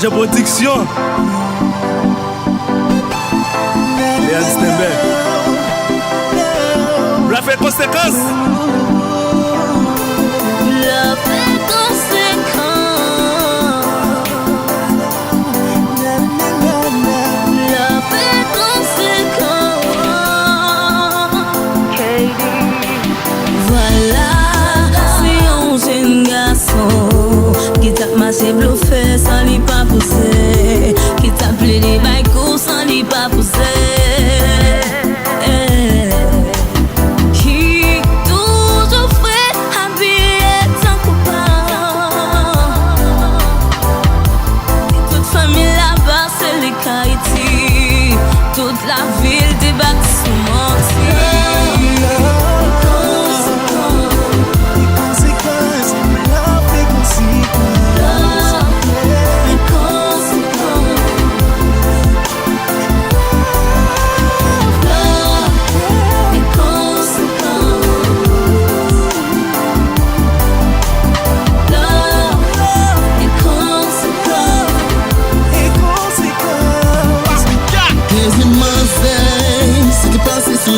Manger Production. Léa Stember. La fait conséquence. La fait conséquence. La fait conséquence. Voilà, c'est un jeune garçon qui t'a marché bluffé sans lui pas pousser, qui t'a appelé des bails sans lui pas pousser. Toute la ville débarque sous mon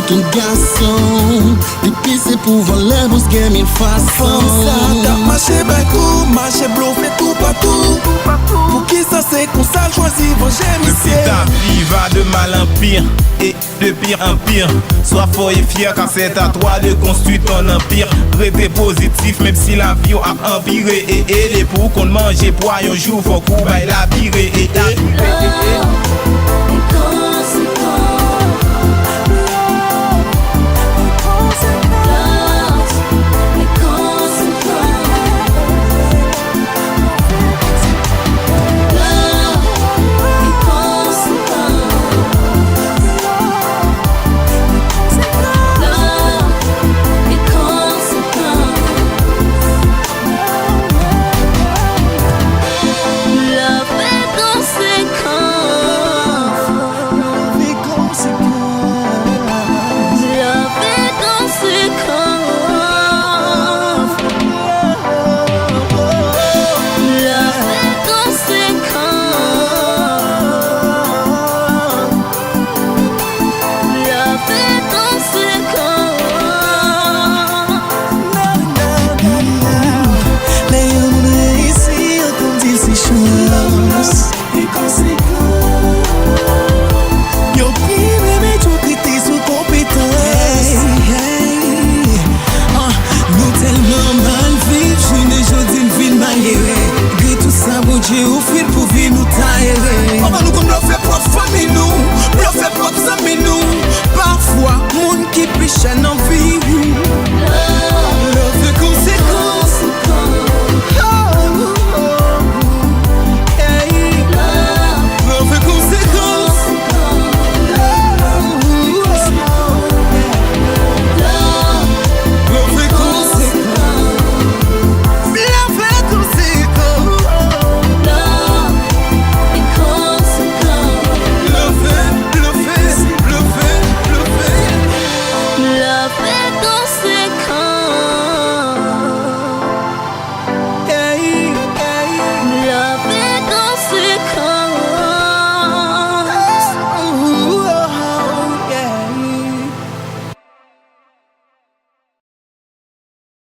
tout garçon, depuis c'est pour voler, vous gagnez mille façons. Marché beaucoup, marché bluffé tout partout. Pour qui ça c'est qu'on ça choisit, vos j'aime. Depuis ta vie va de mal en pire et de pire en pire. Sois fort et fier car c'est à toi de construire ton empire. Restez positif même si la vie a empiré. Et les pour qu'on mange pour un jour faut qu'on baille la virée. Dieu